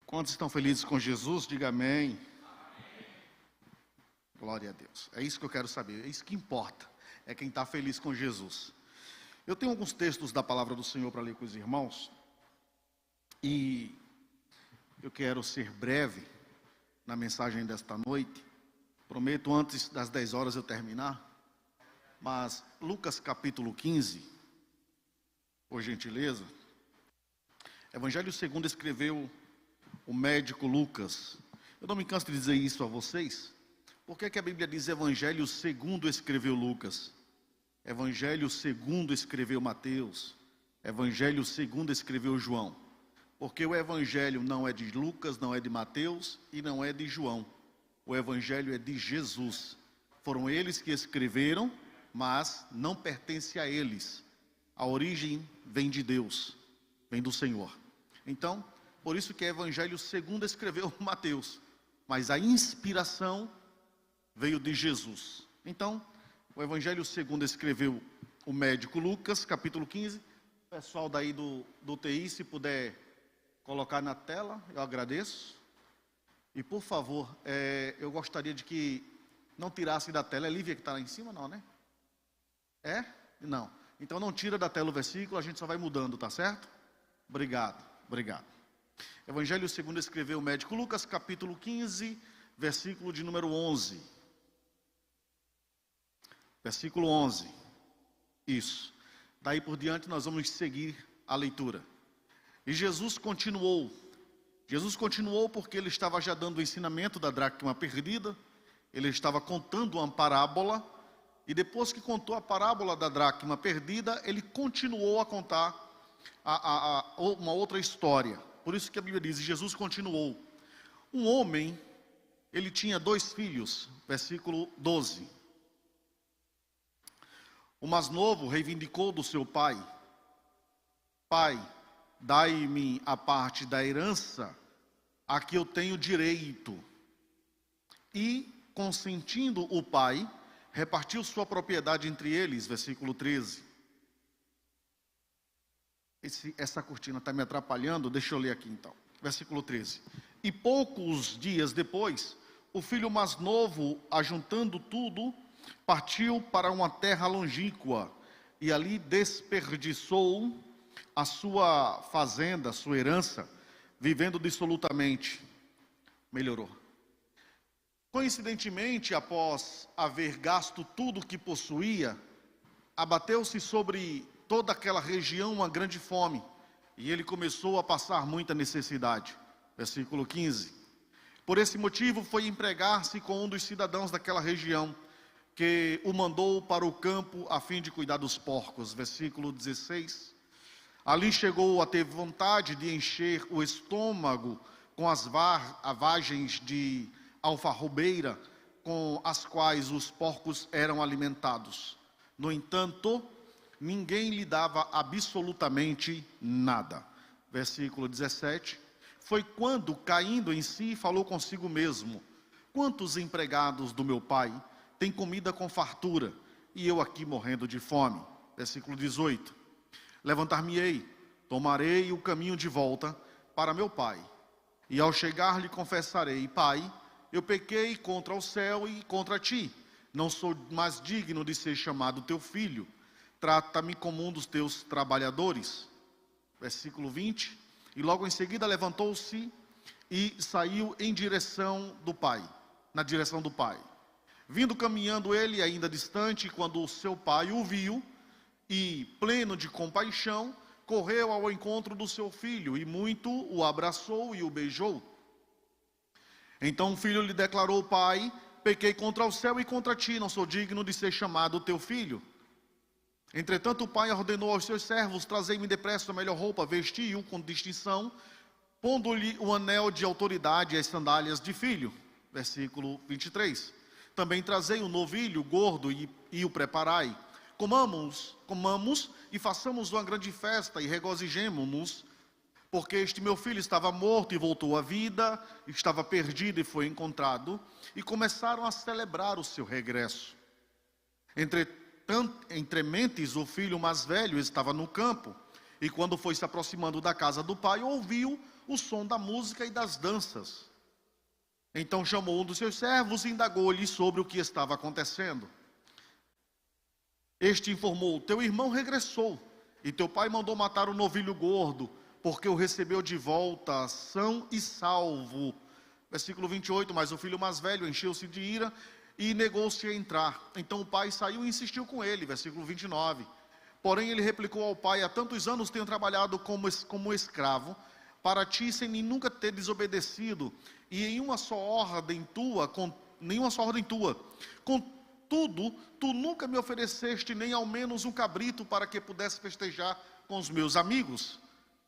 Quantos estão felizes com Jesus? Diga amém. Glória a Deus. É isso que eu quero saber, é isso que importa. É quem está feliz com Jesus. Eu tenho alguns textos da palavra do Senhor para ler com os irmãos. E eu quero ser breve na mensagem desta noite. Prometo antes das 10 horas eu terminar. Mas Lucas capítulo 15, por gentileza. Evangelho segundo escreveu o médico Lucas. Eu não me canso de dizer isso a vocês. Por que a Bíblia diz Evangelho segundo escreveu Lucas? Evangelho segundo escreveu Mateus. Evangelho segundo escreveu João. Porque o Evangelho não é de Lucas, não é de Mateus e não é de João. O Evangelho é de Jesus. Foram eles que escreveram, mas não pertence a eles. A origem vem de Deus, vem do Senhor. Então, por isso que o Evangelho segundo escreveu Mateus. Mas a inspiração veio de Jesus. Então, o Evangelho segundo escreveu o médico Lucas, capítulo 15. O pessoal daí do TI, se puder colocar na tela, eu agradeço. E por favor, eu gostaria de que não tirasse da tela. É Lívia que está lá em cima, não, né? É? Não. Então não tira da tela o versículo, a gente só vai mudando, tá certo? Obrigado, obrigado. Evangelho segundo escreveu o médico Lucas, capítulo 15, versículo de número 11. Versículo 11. Isso. Daí por diante nós vamos seguir a leitura. E Jesus continuou porque ele estava já dando o ensinamento da dracma perdida. Ele estava contando uma parábola. E depois que contou a parábola da dracma perdida, ele continuou a contar uma outra história. Por isso que a Bíblia diz, Jesus continuou. Um homem, ele tinha 2 filhos, versículo 12. O mais novo reivindicou do seu pai: Pai, dai-me a parte da herança a que eu tenho direito. E, consentindo o pai, repartiu sua propriedade entre eles, versículo 13. Essa cortina está me atrapalhando, deixa eu ler aqui então. Versículo 13. E poucos dias depois, o filho mais novo, ajuntando tudo, partiu para uma terra longínqua e ali desperdiçou a sua fazenda, a sua herança, vivendo dissolutamente. Melhorou. Coincidentemente, após haver gasto tudo o que possuía, abateu-se sobre toda aquela região uma grande fome, e ele começou a passar muita necessidade. Versículo 15. Por esse motivo foi empregar-se com um dos cidadãos daquela região, que o mandou para o campo a fim de cuidar dos porcos. Versículo 16. Ali chegou a ter vontade de encher o estômago com as vagens de alfarrobeira com as quais os porcos eram alimentados. No entanto, ninguém lhe dava absolutamente nada. Versículo 17. Foi quando, caindo em si, falou consigo mesmo: quantos empregados do meu pai têm comida com fartura, e eu aqui morrendo de fome? Versículo 18. Levantar-me-ei, tomarei o caminho de volta para meu pai, e ao chegar lhe confessarei: Pai, eu pequei contra o céu e contra ti, não sou mais digno de ser chamado teu filho, trata-me como um dos teus trabalhadores. Versículo 20. E logo em seguida levantou-se e saiu em direção do pai, na direção do pai. Vindo caminhando ele ainda distante, quando o seu pai o viu, e pleno de compaixão, correu ao encontro do seu filho, e muito o abraçou e o beijou. Então o filho lhe declarou: Pai, pequei contra o céu e contra ti, não sou digno de ser chamado teu filho. Entretanto o pai ordenou aos seus servos: trazei-me depressa a melhor roupa, vesti-o com distinção, pondo-lhe o anel de autoridade e as sandálias de filho. Versículo 23. Também trazei um novilho gordo e o preparai. Comamos e façamos uma grande festa e regozijemo-nos, porque este meu filho estava morto e voltou à vida, estava perdido e foi encontrado, e começaram a celebrar o seu regresso. Entre mentes, o filho mais velho estava no campo, e quando foi se aproximando da casa do pai, ouviu o som da música e das danças. Então chamou um dos seus servos e indagou-lhe sobre o que estava acontecendo. Este informou: teu irmão regressou, e teu pai mandou matar o novilho gordo, porque o recebeu de volta são e salvo. Versículo 28, mas o filho mais velho encheu-se de ira e negou-se a entrar. Então o pai saiu e insistiu com ele. Versículo 29. Porém ele replicou ao pai: há tantos anos tenho trabalhado como escravo para ti, sem nunca ter desobedecido, e em nenhuma só ordem tua. Contudo, tu nunca me ofereceste nem ao menos um cabrito para que pudesse festejar com os meus amigos.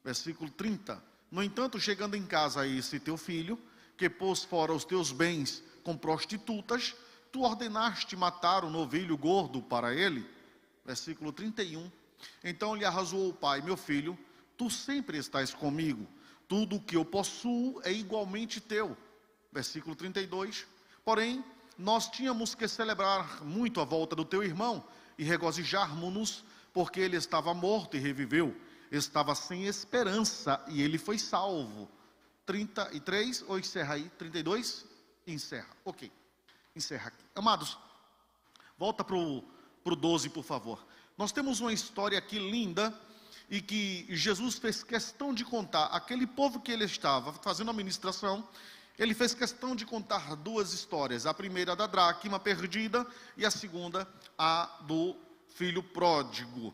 Versículo 30. No entanto, chegando em casa esse teu filho, que pôs fora os teus bens com prostitutas, tu ordenaste matar o novilho gordo para ele. Versículo 31. Então lhe arrazoou o pai: meu filho, tu sempre estás comigo, tudo o que eu possuo é igualmente teu. Versículo 32. Porém, nós tínhamos que celebrar muito a volta do teu irmão e regozijarmos-nos, porque ele estava morto e reviveu, estava sem esperança e ele foi salvo. 33, ou encerra aí, 32, encerra, ok, encerra aqui. Amados, volta para o 12, por favor. Nós temos uma história aqui linda, e que Jesus fez questão de contar. Aquele povo que ele estava fazendo a ministração, ele fez questão de contar duas histórias. A primeira da dracma perdida, e a segunda a do filho pródigo.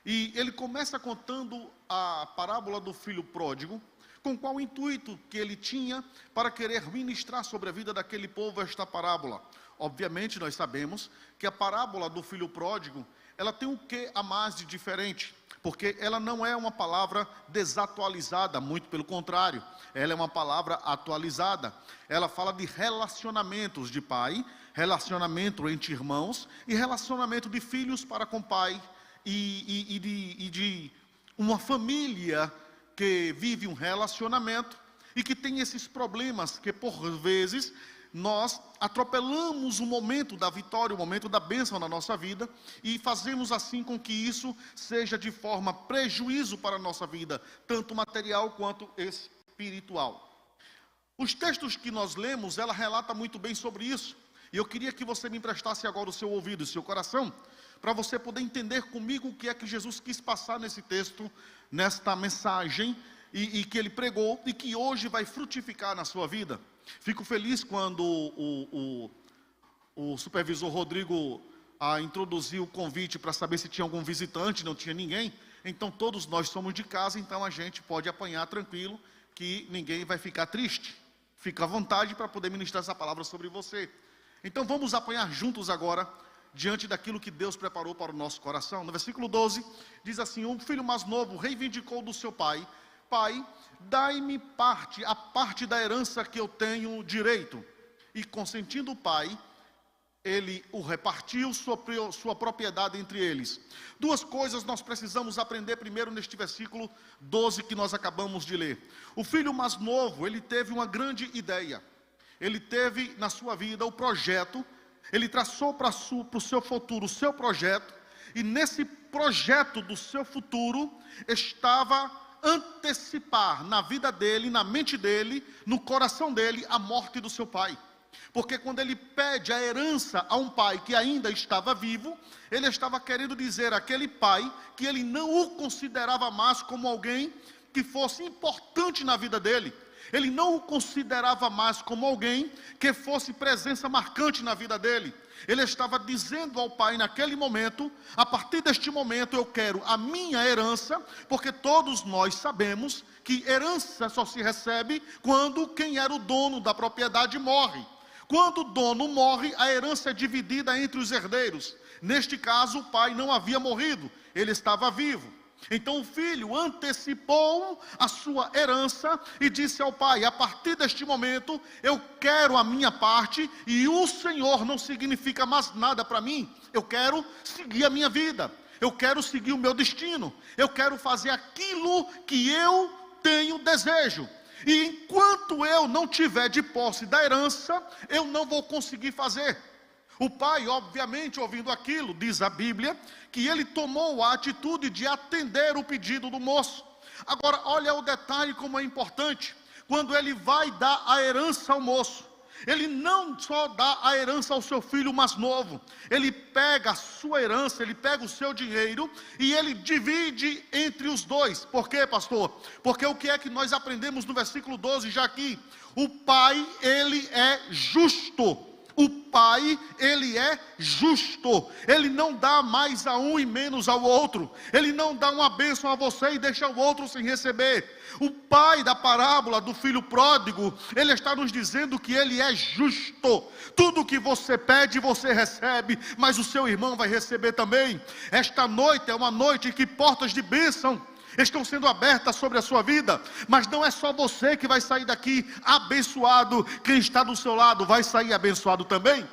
E ele começa contando a parábola do filho pródigo, com qual intuito que ele tinha para querer ministrar sobre a vida daquele povo esta parábola. Obviamente nós sabemos que a parábola do filho pródigo, ela tem um quê a mais de diferente, porque ela não é uma palavra desatualizada, muito pelo contrário, ela é uma palavra atualizada. Ela fala de relacionamentos de pai, relacionamento entre irmãos e relacionamento de filhos para com pai e de uma família que vive um relacionamento e que tem esses problemas que por vezes nós atropelamos o momento da vitória, o momento da bênção na nossa vida, e fazemos assim com que isso seja de forma prejuízo para a nossa vida, tanto material quanto espiritual. Os textos que nós lemos, ela relata muito bem sobre isso, e eu queria que você me emprestasse agora o seu ouvido e o seu coração, para você poder entender comigo o que é que Jesus quis passar nesse texto, nesta mensagem, e que ele pregou, e que hoje vai frutificar na sua vida. Fico feliz quando o supervisor Rodrigo introduziu o convite para saber se tinha algum visitante. Não tinha ninguém. Então todos nós somos de casa, então a gente pode apanhar tranquilo, que ninguém vai ficar triste. Fica à vontade para poder ministrar essa palavra sobre você. Então vamos apanhar juntos agora, diante daquilo que Deus preparou para o nosso coração. No versículo 12, diz assim: um filho mais novo reivindicou do seu pai: pai, dai-me a parte da herança que eu tenho direito. E consentindo o pai, ele o repartiu sua propriedade entre eles. Duas coisas nós precisamos aprender primeiro neste versículo 12 que nós acabamos de ler. O filho mais novo, ele teve uma grande ideia. Ele teve na sua vida o projeto, ele traçou para o seu futuro o seu projeto, e nesse projeto do seu futuro estava antecipar na vida dele, na mente dele, no coração dele, a morte do seu pai. Porque quando ele pede a herança a um pai que ainda estava vivo, ele estava querendo dizer àquele pai que ele não o considerava mais como alguém que fosse importante na vida dele. Ele não o considerava mais como alguém que fosse presença marcante na vida dele. Ele estava dizendo ao pai naquele momento: a partir deste momento eu quero a minha herança, porque todos nós sabemos que herança só se recebe quando quem era o dono da propriedade morre. Quando o dono morre, a herança é dividida entre os herdeiros. Neste caso, o pai não havia morrido, ele estava vivo. Então o filho antecipou a sua herança e disse ao pai: a partir deste momento eu quero a minha parte, e o Senhor não significa mais nada para mim. Eu quero seguir a minha vida, eu quero seguir o meu destino, eu quero fazer aquilo que eu tenho desejo. E enquanto eu não tiver de posse da herança, eu não vou conseguir fazer. O pai, obviamente, ouvindo aquilo, diz a Bíblia, que ele tomou a atitude de atender o pedido do moço. Agora, olha o detalhe como é importante. Quando ele vai dar a herança ao moço, ele não só dá a herança ao seu filho mais novo, ele pega a sua herança, ele pega o seu dinheiro e ele divide entre os dois. Por quê, pastor? Porque o que é que nós aprendemos no versículo 12 já aqui? O pai, ele é justo. O pai, ele é justo. Ele não dá mais a um e menos ao outro. Ele não dá uma bênção a você e deixa o outro sem receber. O pai da parábola do filho pródigo, ele está nos dizendo que ele é justo. Tudo que você pede, você recebe, mas o seu irmão vai receber também. Esta noite é uma noite em que portas de bênção estão sendo abertas sobre a sua vida, mas não é só você que vai sair daqui abençoado, quem está do seu lado vai sair abençoado também.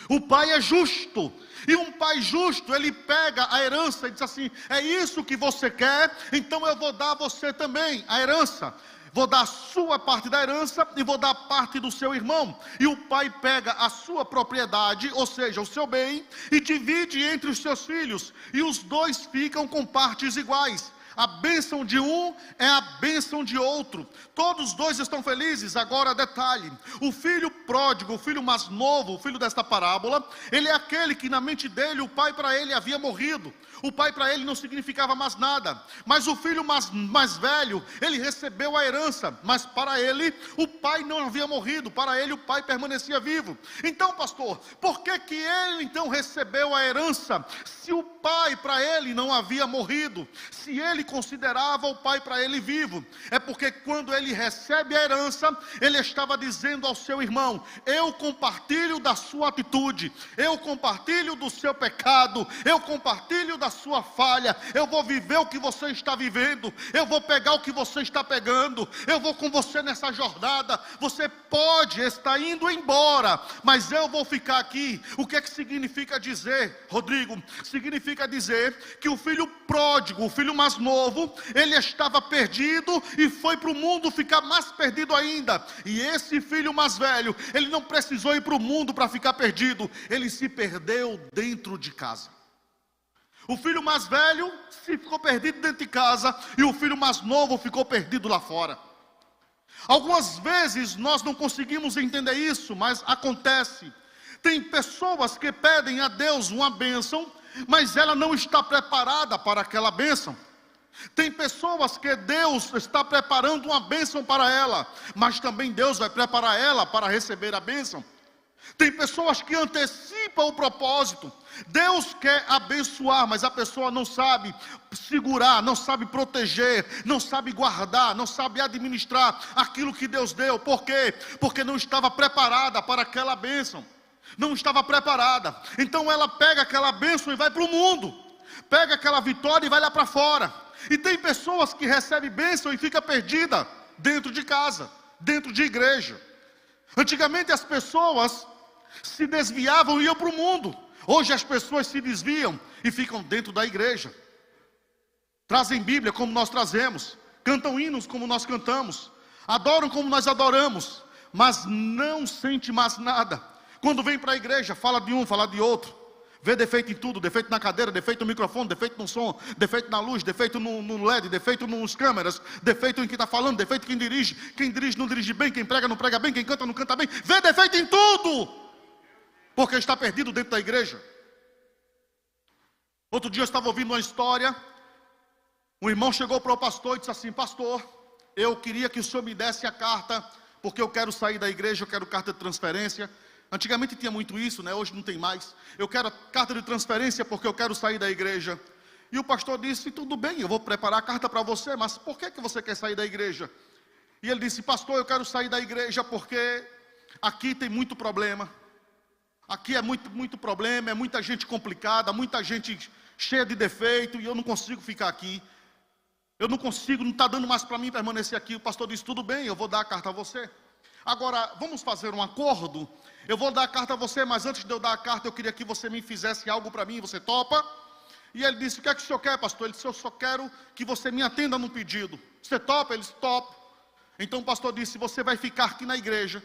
O pai é justo, e um pai justo, ele pega a herança e diz assim: é isso que você quer, então eu vou dar a você também a herança. Vou dar a sua parte da herança e vou dar parte do seu irmão. E o pai pega a sua propriedade, ou seja, o seu bem, e divide entre os seus filhos. E os dois ficam com partes iguais. A bênção de um é a bênção de outro. Todos os dois estão felizes. Agora detalhe, o filho pródigo, o filho mais novo, o filho desta parábola, ele é aquele que na mente dele, o pai para ele havia morrido. O pai para ele não significava mais nada. Mas o filho mais velho, ele recebeu a herança. Mas para ele, o pai não havia morrido. Para ele, o pai permanecia vivo. Então, pastor, por que que ele então recebeu a herança? Se o pai para ele não havia morrido, se ele considerava o pai para ele vivo, é porque quando ele recebe a herança, ele estava dizendo ao seu irmão: eu compartilho da sua atitude, eu compartilho do seu pecado, eu compartilho da sua falha, eu vou viver o que você está vivendo, eu vou pegar o que você está pegando, eu vou com você nessa jornada. Você pode estar indo embora, mas eu vou ficar aqui. O que é que significa dizer, Rodrigo? Significa dizer que o filho pródigo, o filho mais novo, ele estava perdido e foi para o mundo ficar mais perdido ainda. E esse filho mais velho, ele não precisou ir para o mundo para ficar perdido, ele se perdeu dentro de casa. O filho mais velho se ficou perdido dentro de casa e o filho mais novo ficou perdido lá fora. Algumas vezes nós não conseguimos entender isso, mas acontece. Tem pessoas que pedem a Deus uma bênção, mas ela não está preparada para aquela bênção. Tem pessoas que Deus está preparando uma bênção para ela, mas também Deus vai preparar ela para receber a bênção. Tem pessoas que antecipam o propósito. Deus quer abençoar, mas a pessoa não sabe segurar, não sabe proteger, não sabe guardar, não sabe administrar aquilo que Deus deu. Por quê? Porque não estava preparada para aquela bênção. Não estava preparada. Então ela pega aquela bênção e vai para o mundo. Pega aquela vitória e vai lá para fora. E tem pessoas que recebem bênção e fica perdida dentro de casa, dentro de igreja. Antigamente as pessoas se desviavam e iam para o mundo. Hoje as pessoas se desviam e ficam dentro da igreja. Trazem Bíblia como nós trazemos, cantam hinos como nós cantamos, adoram como nós adoramos, mas não sente mais nada. Quando vem para a igreja, fala de um, fala de outro. Vê defeito em tudo, defeito na cadeira, defeito no microfone, defeito no som, defeito na luz, defeito no LED, defeito nos câmeras, defeito em quem está falando, defeito em quem dirige não dirige bem, quem prega não prega bem, quem canta não canta bem. Vê defeito em tudo, porque está perdido dentro da igreja. Outro dia eu estava ouvindo uma história. Um irmão chegou para o pastor e disse assim: pastor, eu queria que o senhor me desse a carta, porque eu quero sair da igreja, eu quero carta de transferência. Antigamente tinha muito isso, né? Hoje não tem mais. Eu quero carta de transferência porque eu quero sair da igreja. E o pastor disse: tudo bem, eu vou preparar a carta para você, mas por que você quer sair da igreja? E ele disse: pastor, eu quero sair da igreja porque aqui tem muito problema. Aqui é muito problema, é muita gente complicada, muita gente cheia de defeito, e eu não consigo ficar aqui. Eu não consigo, não está dando mais para mim permanecer aqui. O pastor disse: tudo bem, eu vou dar a carta a você. Agora, vamos fazer um acordo. Eu vou dar a carta a você, mas antes de eu dar a carta, eu queria que você me fizesse algo para mim. Você topa? E ele disse: o que é que o senhor quer, pastor? Ele disse: eu só quero que você me atenda num pedido. Você topa? Ele disse: topa. Então o pastor disse: você vai ficar aqui na igreja,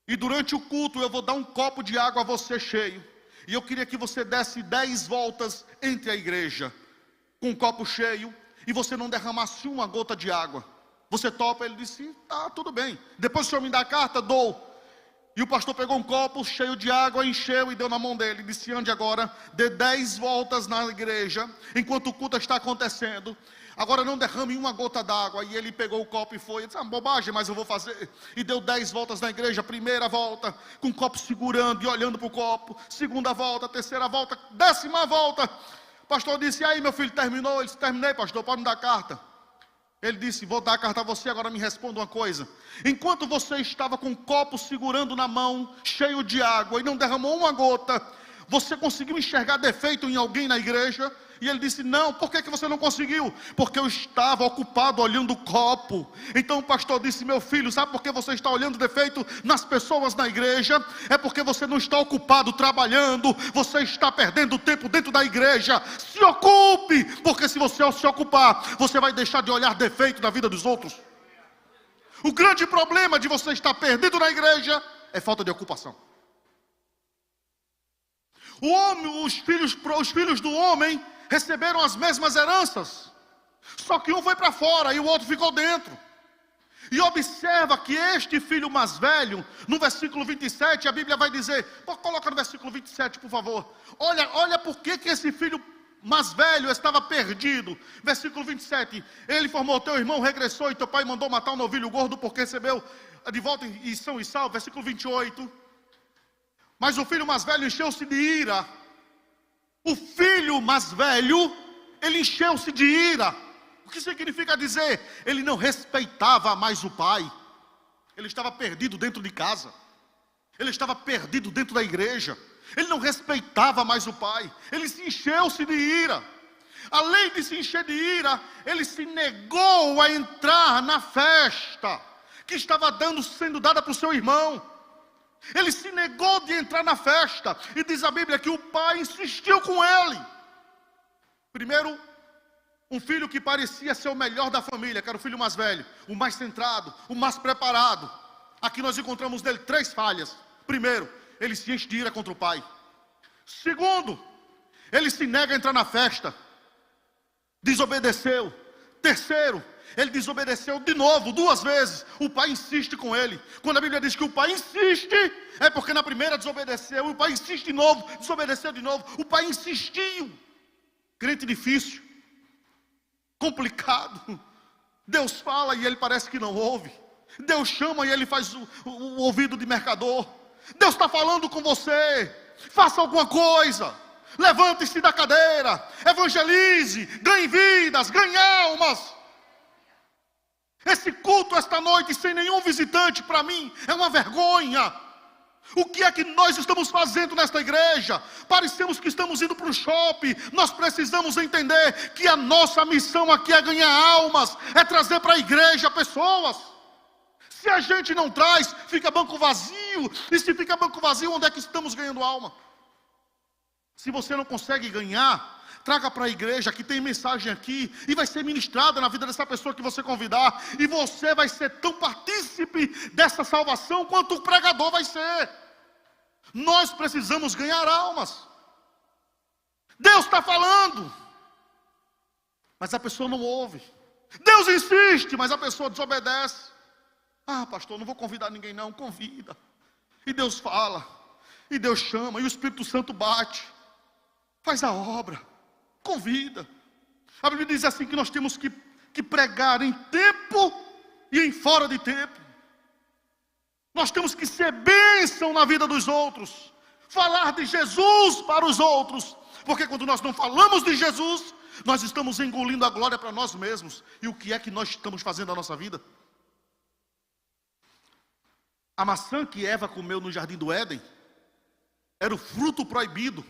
e durante o culto eu vou dar um copo de água a você cheio. E eu queria que você desse 10 voltas entre a igreja, com um copo cheio. e você não derramasse uma gota de água, você topa? Ele disse, tá, tudo bem. Depois o senhor me dá a carta, dou. E o pastor pegou um copo cheio de água, encheu e deu na mão dele. Disse, ande agora, dê 10 voltas na igreja, enquanto o culto está acontecendo. Agora não derrame uma gota d'água. E ele pegou o copo e foi. Ele disse, bobagem, mas eu vou fazer. E deu 10 voltas na igreja. Primeira volta, com o copo segurando e olhando para o copo. Segunda volta, terceira volta, 10ª volta. O pastor disse, e aí meu filho, terminou? Ele disse, terminei, pastor, pode me dar a carta. Ele disse, vou dar a carta a você, agora me responda uma coisa. Enquanto você estava com o copo segurando na mão, cheio de água, e não derramou uma gota, você conseguiu enxergar defeito em alguém na igreja? E ele disse, não. Por que você não conseguiu? Porque eu estava ocupado olhando o copo. Então o pastor disse, meu filho, sabe por que você está olhando defeito nas pessoas na igreja? É porque você não está ocupado trabalhando, você está perdendo tempo dentro da igreja. Se ocupe, porque se você se ocupar, você vai deixar de olhar defeito na vida dos outros. O grande problema de você estar perdido na igreja é falta de ocupação. O homem, os filhos do homem receberam as mesmas heranças, só que um foi para fora e o outro ficou dentro. E observa que este filho mais velho, no versículo 27, a Bíblia vai dizer, coloca no versículo 27, por favor. Olha por que esse filho mais velho estava perdido. Versículo 27, ele informou, teu irmão regressou e teu pai mandou matar um novilho gordo porque recebeu de volta em são e salvo. Versículo 28, mas o filho mais velho encheu-se de ira. O filho mais velho, ele encheu-se de ira. O que significa dizer? Ele não respeitava mais o pai. Ele estava perdido dentro de casa. Ele estava perdido dentro da igreja. Ele não respeitava mais o pai. Ele se encheu-se de ira. Além de se encher de ira, ele se negou a entrar na festa que estava sendo dada para o seu irmão. Ele se negou de entrar na festa. E diz a Bíblia que o pai insistiu com ele. Primeiro, um filho que parecia ser o melhor da família, que era o filho mais velho, o mais centrado, o mais preparado. Aqui nós encontramos nele 3 falhas. Primeiro, ele se enche de ira contra o pai. Segundo, ele se nega a entrar na festa. Desobedeceu. Terceiro, ele desobedeceu de novo, 2 vezes. O pai insiste com ele. Quando a Bíblia diz que o pai insiste, é porque na primeira desobedeceu. O pai insiste de novo, desobedeceu de novo. O pai insistiu. Crente difícil, complicado. Deus fala e ele parece que não ouve. Deus chama e ele faz o ouvido de mercador. Deus está falando com você. Faça alguma coisa. Levante-se da cadeira. Evangelize. Ganhe vidas, ganhe almas. Esse culto esta noite sem nenhum visitante, para mim, é uma vergonha. O que é que nós estamos fazendo nesta igreja? Parecemos que estamos indo para o shopping. Nós precisamos entender que a nossa missão aqui é ganhar almas, é trazer para a igreja pessoas. Se a gente não traz, fica banco vazio. E se fica banco vazio, onde é que estamos ganhando alma? Se você não consegue ganhar, traga para a igreja, que tem mensagem aqui, e vai ser ministrada na vida dessa pessoa que você convidar, e você vai ser tão partícipe dessa salvação, quanto o pregador vai ser. Nós precisamos ganhar almas. Deus está falando, mas a pessoa não ouve. Deus insiste, mas a pessoa desobedece. Ah, pastor, não vou convidar ninguém não. Convida. E Deus fala, e Deus chama, e o Espírito Santo bate, faz a obra. Convida. A Bíblia diz assim que nós temos que pregar em tempo e em fora de tempo. Nós temos que ser bênção na vida dos outros. Falar de Jesus para os outros. Porque quando nós não falamos de Jesus, nós estamos engolindo a glória para nós mesmos. E o que é que nós estamos fazendo na nossa vida? A maçã que Eva comeu no jardim do Éden era o fruto proibido,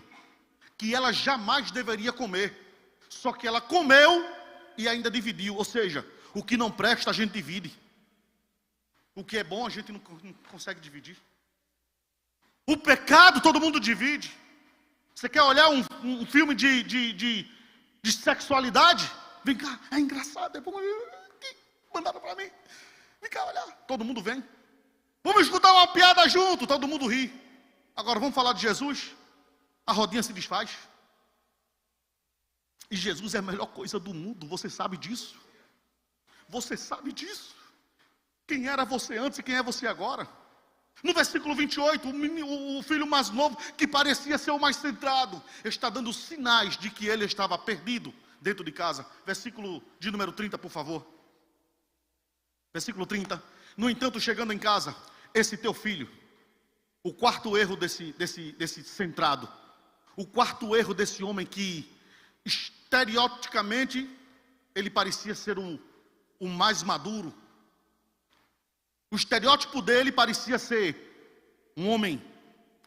que ela jamais deveria comer. Só que ela comeu e ainda dividiu. Ou seja, o que não presta a gente divide. O que é bom a gente não consegue dividir. O pecado todo mundo divide. Você quer olhar um filme de sexualidade? Vem cá, é engraçado. Mandaram para mim. Vem cá olhar. Todo mundo vem. Vamos escutar uma piada junto. Todo mundo ri. Agora vamos falar de Jesus. A rodinha se desfaz. E Jesus é a melhor coisa do mundo, você sabe disso? Você sabe disso? Quem era você antes e quem é você agora? No versículo 28, o filho mais novo, que parecia ser o mais centrado, está dando sinais de que ele estava perdido dentro de casa. Versículo de número 30, por favor. Versículo 30. No entanto, chegando em casa, esse teu filho, o quarto erro desse centrado, o quarto erro desse homem que, estereotipicamente, ele parecia ser o mais maduro. O estereótipo dele parecia ser um homem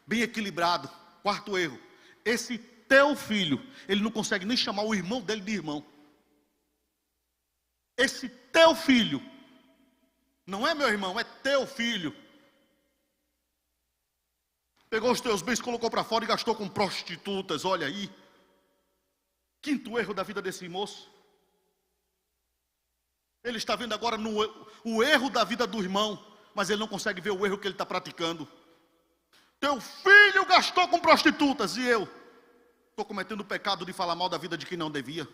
bem equilibrado. Quarto erro. Esse teu filho, ele não consegue nem chamar o irmão dele de irmão. Esse teu filho, não é meu irmão, é teu filho. Pegou os teus bens, colocou para fora e gastou com prostitutas, olha aí. Quinto erro da vida desse moço. Ele está vendo agora o erro da vida do irmão, mas ele não consegue ver o erro que ele está praticando. Teu filho gastou com prostitutas e eu estou cometendo o pecado de falar mal da vida de quem não devia.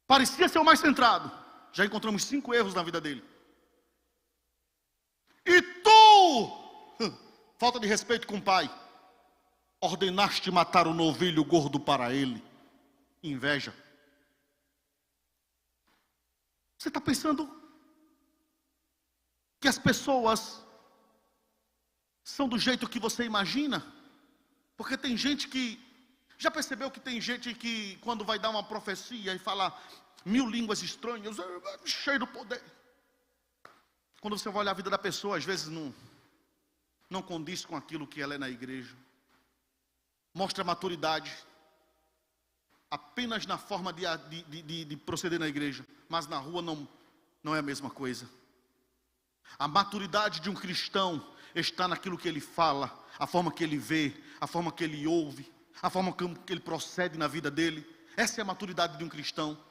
Parecia ser o mais centrado. Já encontramos 5 erros na vida dele. E tu, falta de respeito com o pai, ordenaste matar o novilho gordo para ele. Inveja. Você está pensando que as pessoas são do jeito que você imagina? Porque tem gente que... Já percebeu que tem gente que quando vai dar uma profecia e fala 1000 línguas estranhas, cheio do poder. Quando você vai olhar a vida da pessoa, às vezes não condiz com aquilo que ela é na igreja. Mostra maturidade apenas na forma de proceder na igreja, mas na rua não é a mesma coisa. A maturidade de um cristão está naquilo que ele fala, a forma que ele vê, a forma que ele ouve, a forma que ele procede na vida dele. Essa é a maturidade de um cristão.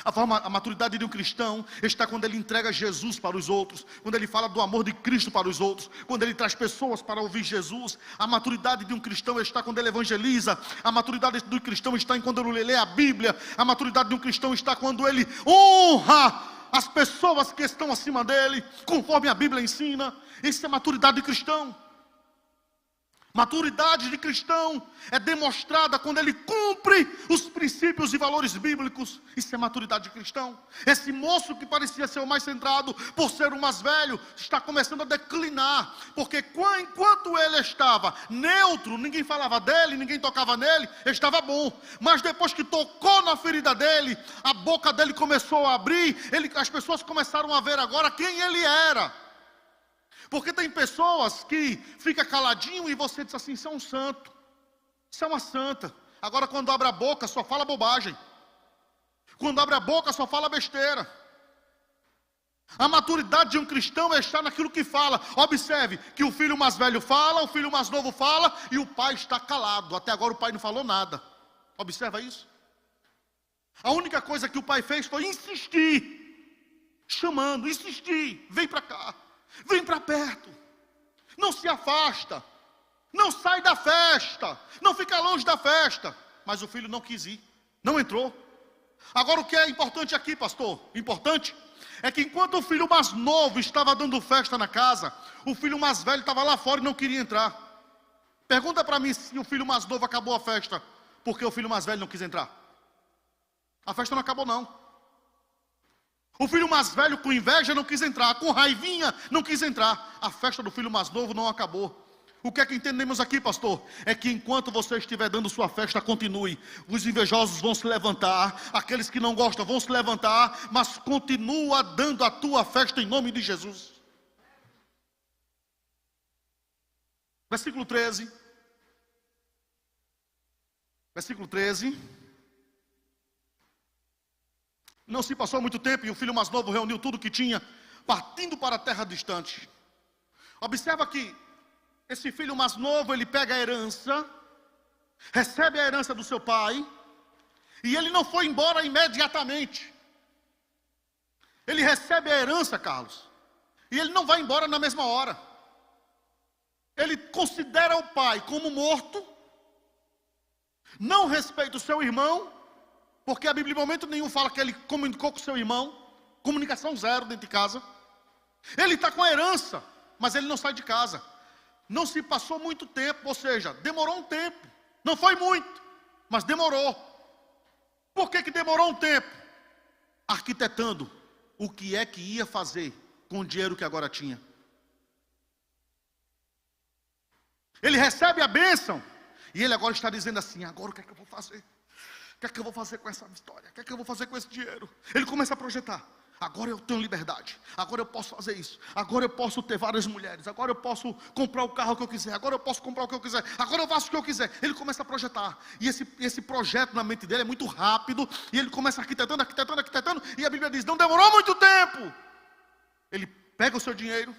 A maturidade de um cristão está quando ele entrega Jesus para os outros, quando ele fala do amor de Cristo para os outros, quando ele traz pessoas para ouvir Jesus. A maturidade de um cristão está quando ele evangeliza. A maturidade do cristão está em quando ele lê a Bíblia. A maturidade de um cristão está quando ele honra as pessoas que estão acima dele, conforme a Bíblia ensina. Essa é a maturidade de cristão. Maturidade de cristão é demonstrada quando ele cumpre os princípios e valores bíblicos. Isso é maturidade de cristão. Esse moço que parecia ser o mais centrado, por ser o mais velho, está começando a declinar. Porque enquanto ele estava neutro, ninguém falava dele, ninguém tocava nele, estava bom. Mas depois que tocou na ferida dele, a boca dele começou a abrir, as pessoas começaram a ver agora quem ele era. Porque tem pessoas que ficam caladinho e você diz assim, isso é um santo, isso é uma santa. Agora quando abre a boca só fala bobagem. Quando abre a boca só fala besteira. A maturidade de um cristão é estar naquilo que fala. Observe que o filho mais velho fala, o filho mais novo fala e o pai está calado. Até agora o pai não falou nada. Observa isso. A única coisa que o pai fez foi insistir, chamando, insistir, vem para cá. Vem para perto, não se afasta, não sai da festa, não fica longe da festa. Mas o filho não quis ir, não entrou. Agora o que é importante aqui, pastor? Importante é que enquanto o filho mais novo estava dando festa na casa, o filho mais velho estava lá fora e não queria entrar. Pergunta para mim se o filho mais novo acabou a festa porque o filho mais velho não quis entrar. A festa não acabou não. O filho mais velho com inveja não quis entrar, com raivinha não quis entrar. A festa do filho mais novo não acabou. O que é que entendemos aqui, pastor? É que enquanto você estiver dando sua festa, continue. Os invejosos vão se levantar, aqueles que não gostam vão se levantar, mas continua dando a tua festa em nome de Jesus. Versículo 13. Versículo 13. Não se passou muito tempo e o filho mais novo reuniu tudo que tinha, partindo para a terra distante. Observa que esse filho mais novo, ele pega a herança, recebe a herança do seu pai, e ele não foi embora imediatamente. Ele recebe a herança, Carlos, e ele não vai embora na mesma hora. Ele considera o pai como morto, não respeita o seu irmão, porque a Bíblia em momento nenhum fala que ele comunicou com o seu irmão, comunicação zero dentro de casa. Ele está com a herança, mas ele não sai de casa. Não se passou muito tempo, ou seja, demorou um tempo. Não foi muito, mas demorou. Por que demorou um tempo? Arquitetando o que é que ia fazer com o dinheiro que agora tinha. Ele recebe a bênção, e ele agora está dizendo assim: agora o que é que eu vou fazer? O que é que eu vou fazer com essa história? O que é que eu vou fazer com esse dinheiro? Ele começa a projetar. Agora eu tenho liberdade. Agora eu posso fazer isso. Agora eu posso ter várias mulheres. Agora eu posso comprar o carro que eu quiser. Agora eu posso comprar o que eu quiser. Agora eu faço o que eu quiser. Ele começa a projetar. E esse projeto na mente dele é muito rápido. E ele começa arquitetando. E a Bíblia diz: não demorou muito tempo. Ele pega o seu dinheiro,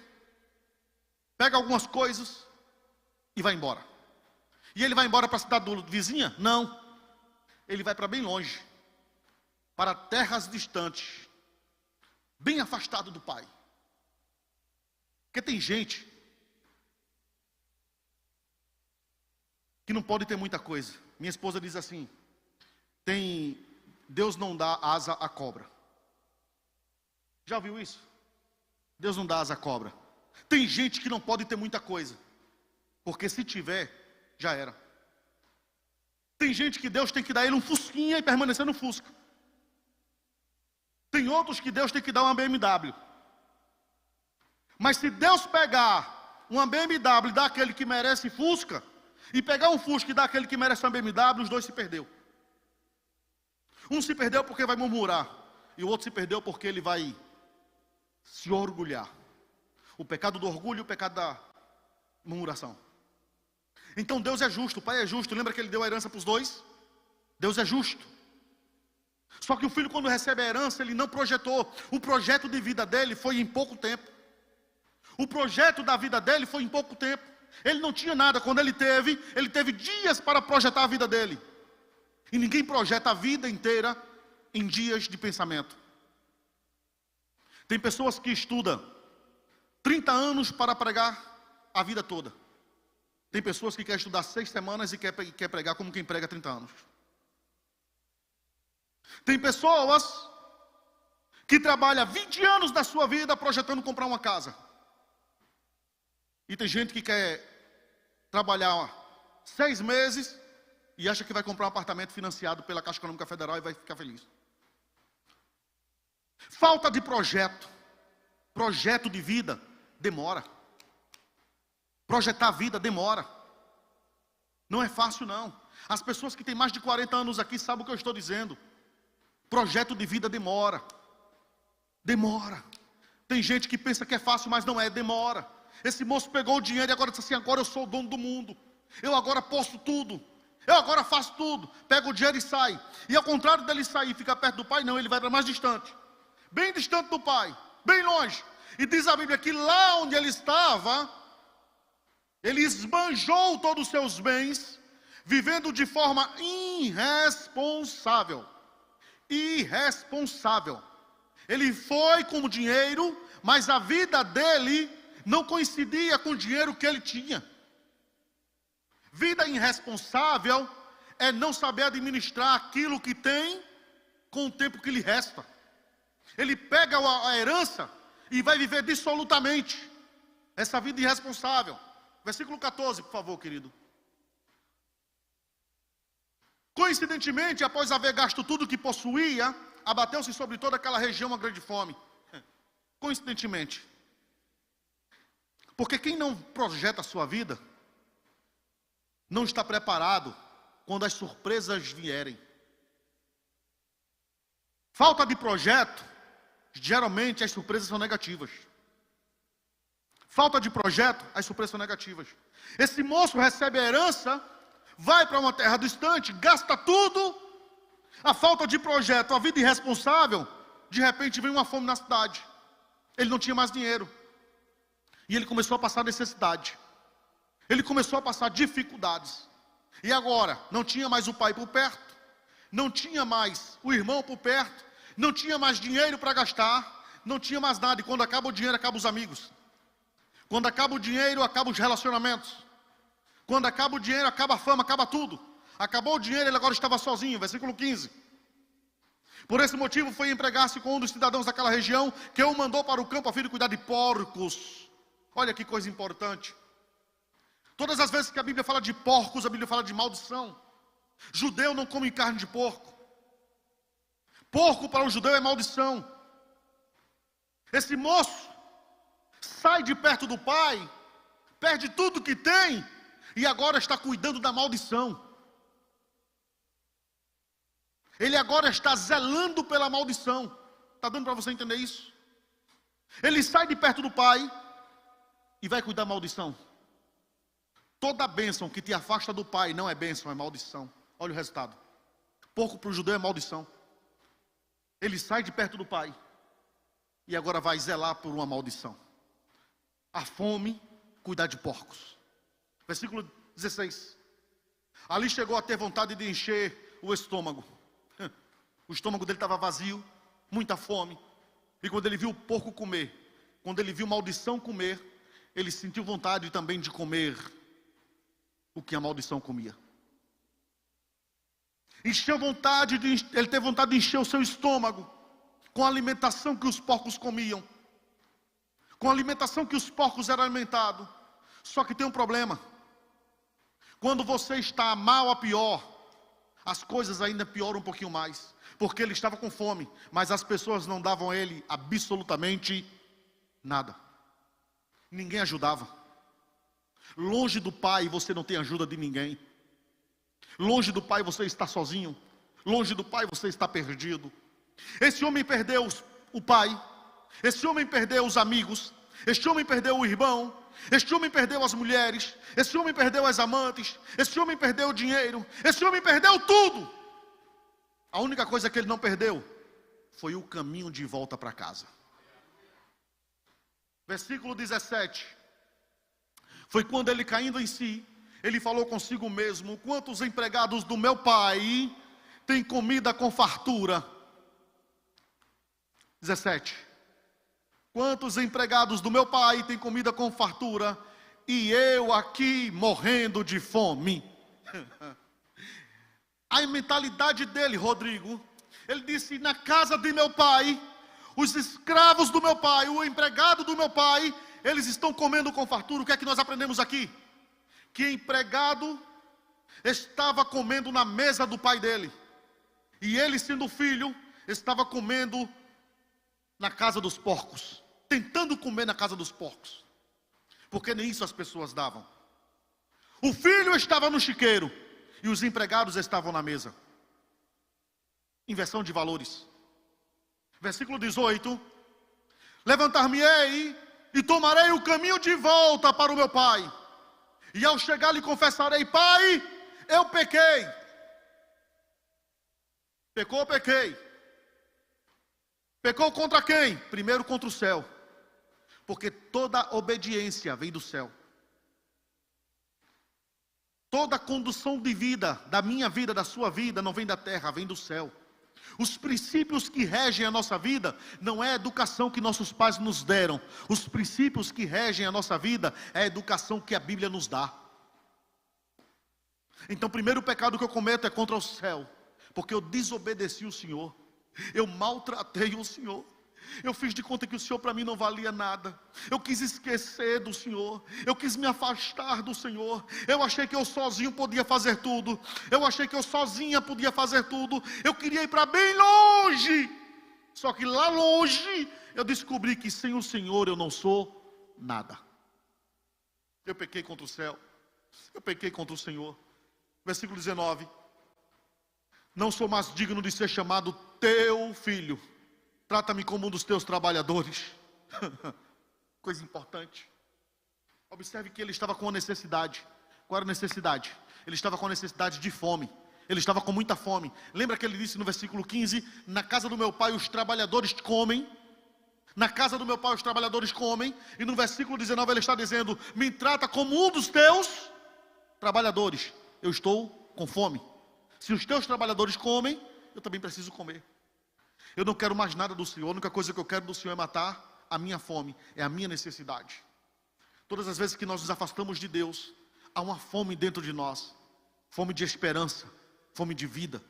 pega algumas coisas e vai embora. E ele vai embora para a cidade vizinha? Não. Ele vai para bem longe, para terras distantes, bem afastado do pai. Porque tem gente que não pode ter muita coisa. Minha esposa diz assim: Deus não dá asa à cobra. Já ouviu isso? Deus não dá asa à cobra. Tem gente que não pode ter muita coisa, porque se tiver, já era. Tem gente que Deus tem que dar ele um fusquinha e permanecer no fusca. Tem outros que Deus tem que dar uma BMW. Mas se Deus pegar uma BMW e dar aquele que merece fusca, e pegar um fusca e dar aquele que merece uma BMW, os dois se perdeu. Um se perdeu porque vai murmurar, e o outro se perdeu porque ele vai se orgulhar. O pecado do orgulho e o pecado da murmuração. Então Deus é justo, o Pai é justo. Lembra que Ele deu a herança para os dois? Deus é justo. Só que o filho, quando recebe a herança, ele não projetou. O projeto de vida dele foi em pouco tempo. O projeto da vida dele foi em pouco tempo. Ele não tinha nada. Quando ele teve dias para projetar a vida dele. E ninguém projeta a vida inteira em dias de pensamento. Tem pessoas que estudam 30 anos para pregar a vida toda. Tem pessoas que querem estudar 6 semanas e quer pregar como quem prega 30 anos. Tem pessoas que trabalham 20 anos da sua vida projetando comprar uma casa. E tem gente que quer trabalhar 6 meses e acha que vai comprar um apartamento financiado pela Caixa Econômica Federal e vai ficar feliz. Falta de projeto de vida, demora. Projetar a vida demora. Não é fácil não. As pessoas que têm mais de 40 anos aqui sabem o que eu estou dizendo. Projeto de vida demora. Demora. Tem gente que pensa que é fácil, mas não é, demora. Esse moço pegou o dinheiro e agora disse assim: agora eu sou o dono do mundo. Eu agora posso tudo. Eu agora faço tudo. Pega o dinheiro e sai. E ao contrário dele sair e ficar perto do pai, não, ele vai para mais distante. Bem distante do pai. Bem longe. E diz a Bíblia que lá onde ele estava, ele esbanjou todos os seus bens, vivendo de forma irresponsável. Irresponsável. Ele foi com o dinheiro, mas a vida dele não coincidia com o dinheiro que ele tinha. Vida irresponsável é não saber administrar aquilo que tem com o tempo que lhe resta. Ele pega a herança e vai viver dissolutamente. Essa vida irresponsável. Versículo 14, por favor, querido. Coincidentemente, após haver gasto tudo que possuía, abateu-se sobre toda aquela região uma grande fome. Coincidentemente. Porque quem não projeta a sua vida, não está preparado quando as surpresas vierem. Falta de projeto, geralmente as surpresas são negativas. Falta de projeto, as surpresas são negativas. Esse moço recebe a herança, vai para uma terra distante, gasta tudo. A falta de projeto, a vida irresponsável, de repente vem uma fome na cidade. Ele não tinha mais dinheiro. E ele começou a passar necessidade. Ele começou a passar dificuldades. E agora, não tinha mais o pai por perto, não tinha mais o irmão por perto, não tinha mais dinheiro para gastar, não tinha mais nada. E quando acaba o dinheiro, acabam os amigos. Quando acaba o dinheiro, acabam os relacionamentos. Quando acaba o dinheiro, acaba a fama, acaba tudo. Acabou o dinheiro, ele agora estava sozinho. Versículo 15. Por esse motivo foi empregar-se com um dos cidadãos daquela região, que o mandou para o campo a fim de cuidar de porcos. Olha que coisa importante. Todas as vezes que a Bíblia fala de porcos, a Bíblia fala de maldição. Judeu não come carne de porco. Porco para o judeu é maldição. Esse moço sai de perto do pai, perde tudo que tem, e agora está cuidando da maldição. Ele agora está zelando pela maldição. Está dando para você entender isso? Ele sai de perto do pai e vai cuidar da maldição. Toda bênção que te afasta do pai não é bênção, é maldição. Olha o resultado. Porco para o judeu é maldição. Ele sai de perto do pai e agora vai zelar por uma maldição. A fome, cuidar de porcos. Versículo 16. Ali chegou a ter vontade de encher o estômago. O estômago dele estava vazio, muita fome. E quando ele viu o porco comer, quando ele viu maldição comer, ele sentiu vontade também de comer o que a maldição comia. Ele teve vontade de encher o seu estômago com a alimentação que os porcos comiam, com a alimentação que os porcos eram alimentados. Só que tem um problema. Quando você está mal a pior, as coisas ainda pioram um pouquinho mais. Porque ele estava com fome, mas as pessoas não davam a ele absolutamente nada. Ninguém ajudava. Longe do pai você não tem ajuda de ninguém. Longe do pai você está sozinho. Longe do pai você está perdido. Esse homem perdeu o pai. Esse homem perdeu os amigos. Este homem perdeu o irmão. Este homem perdeu as mulheres. Esse homem perdeu as amantes. Esse homem perdeu o dinheiro. Esse homem perdeu tudo. A única coisa que ele não perdeu foi o caminho de volta para casa. Versículo 17. Foi quando ele, caindo em si, ele falou consigo mesmo: quantos empregados do meu pai têm comida com fartura? 17. Quantos empregados do meu pai têm comida com fartura, e eu aqui morrendo de fome? A mentalidade dele, Rodrigo, ele disse: na casa de meu pai, os escravos do meu pai, o empregado do meu pai, eles estão comendo com fartura. O que é que nós aprendemos aqui? Que empregado estava comendo na mesa do pai dele, e ele, sendo filho, estava comendo na casa dos porcos, tentando comer na casa dos porcos, porque nem isso as pessoas davam. O filho estava no chiqueiro e os empregados estavam na mesa. Inversão de valores. Versículo 18. Levantar-me-ei e tomarei o caminho de volta para o meu pai, e ao chegar lhe confessarei: pai, eu pequei. Pequei. Pecou contra quem? Primeiro contra o céu, porque toda obediência vem do céu. Toda condução de vida, da minha vida, da sua vida, não vem da terra, vem do céu. Os princípios que regem a nossa vida não é a educação que nossos pais nos deram. Os princípios que regem a nossa vida é a educação que a Bíblia nos dá. Então, o primeiro pecado que eu cometo é contra o céu, porque eu desobedeci o Senhor. Eu maltratei o Senhor. Eu fiz de conta que o Senhor para mim não valia nada. Eu quis esquecer do Senhor. Eu quis me afastar do Senhor. Eu achei que eu sozinho podia fazer tudo. Eu achei que eu sozinha podia fazer tudo. Eu queria ir para bem longe. Só que lá longe eu descobri que sem o Senhor eu não sou nada. Eu pequei contra o céu. Eu pequei contra o Senhor. Versículo 19. Não sou mais digno de ser chamado teu filho. Trata-me como um dos teus trabalhadores. Coisa importante. Observe que ele estava com uma necessidade. Qual era a necessidade? Ele estava com a necessidade de fome. Ele estava com muita fome. Lembra que ele disse no versículo 15: na casa do meu pai os trabalhadores comem. Na casa do meu pai os trabalhadores comem. E no versículo 19 ele está dizendo: me trata como um dos teus trabalhadores. Eu estou com fome. Se os teus trabalhadores comem, eu também preciso comer. Eu não quero mais nada do Senhor. A única coisa que eu quero do Senhor é matar a minha fome, é a minha necessidade. Todas as vezes que nós nos afastamos de Deus, há uma fome dentro de nós. fome de esperança, fome de vida,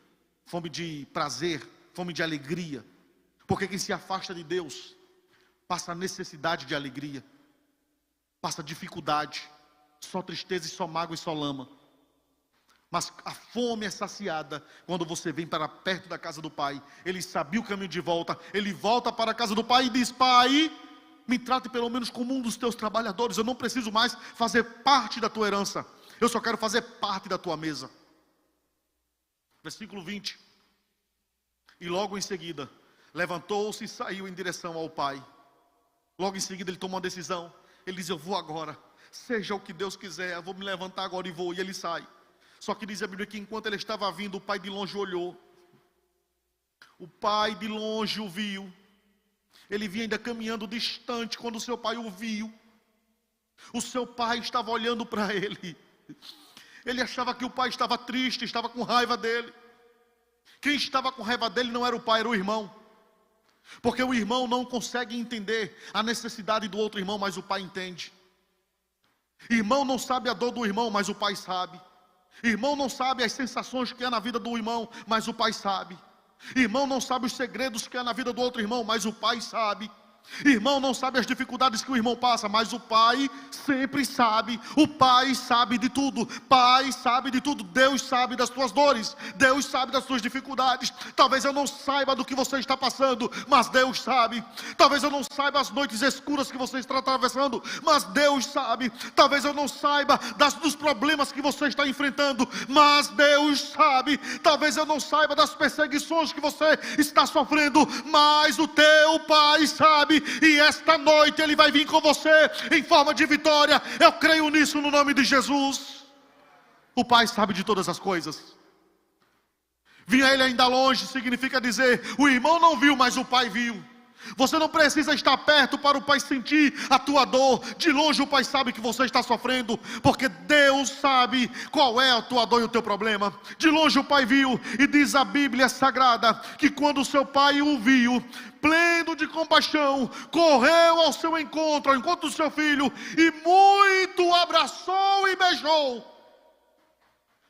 fome de prazer, fome de alegria. Porque quem se afasta de Deus passa necessidade de alegria, passa dificuldade, só tristeza e só mágoa e só lama. Mas a fome é saciada quando você vem para perto da casa do Pai. Ele sabia o caminho de volta, ele volta para a casa do Pai e diz: Pai, me trate pelo menos como um dos teus trabalhadores. Eu não preciso mais fazer parte da tua herança, eu só quero fazer parte da tua mesa. Versículo 20. E logo em seguida levantou-se e saiu em direção ao Pai. Logo em seguida ele tomou uma decisão. Ele diz: eu vou agora, seja o que Deus quiser, eu vou me levantar agora e vou. E ele sai. Só que diz a Bíblia que enquanto ele estava vindo, o pai de longe olhou. O pai de longe o viu. Ele vinha ainda caminhando distante quando o seu pai o viu. O seu pai estava olhando para ele. Ele achava que o pai estava triste, estava com raiva dele. Quem estava com raiva dele não era o pai, era o irmão. Porque o irmão não consegue entender a necessidade do outro irmão, mas o pai entende. Irmão não sabe a dor do irmão, mas o pai sabe. Irmão não sabe as sensações que há na vida do irmão, mas o pai sabe. Irmão não sabe os segredos que há na vida do outro irmão, mas o pai sabe. Irmão não sabe as dificuldades que o irmão passa, mas o pai sempre sabe. O pai sabe de tudo. Pai sabe de tudo. Deus sabe das tuas dores. Deus sabe das tuas dificuldades. Talvez eu não saiba do que você está passando, mas Deus sabe. Talvez eu não saiba as noites escuras que você está atravessando, mas Deus sabe. Talvez eu não saiba dos problemas que você está enfrentando, mas Deus sabe. Talvez eu não saiba das perseguições que você está sofrendo, mas o teu pai sabe. E esta noite ele vai vir com você em forma de vitória. Eu creio nisso no nome de Jesus. O pai sabe de todas as coisas. Vinha ele ainda longe significa dizer: o irmão não viu, mas o pai viu. Você não precisa estar perto para o pai sentir a tua dor. De longe o pai sabe que você está sofrendo, porque Deus sabe qual é a tua dor e o teu problema. De longe o pai viu, e diz a Bíblia Sagrada que quando o seu pai o viu, pleno de compaixão, correu ao seu encontro, ao encontro do seu filho, e muito o abraçou e beijou.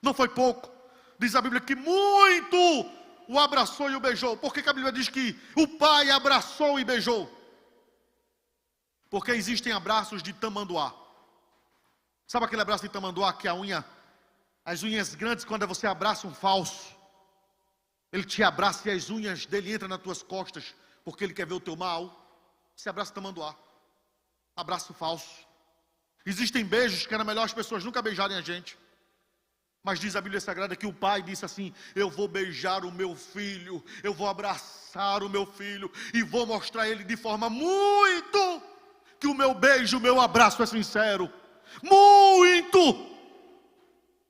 Não foi pouco, diz a Bíblia que muito o abraçou e o beijou. Por que a Bíblia diz que o pai abraçou e beijou? Porque existem abraços de tamanduá. Sabe aquele abraço de tamanduá que as unhas grandes, quando você abraça um falso, ele te abraça e as unhas dele entram nas tuas costas, porque ele quer ver o teu mal? Esse abraço tamanduá, abraço falso. Existem beijos que era melhor as pessoas nunca beijarem a gente. Mas diz a Bíblia Sagrada que o pai disse assim: eu vou beijar o meu filho, eu vou abraçar o meu filho, e vou mostrar a ele de forma muito, que o meu beijo, o meu abraço é sincero. Muito!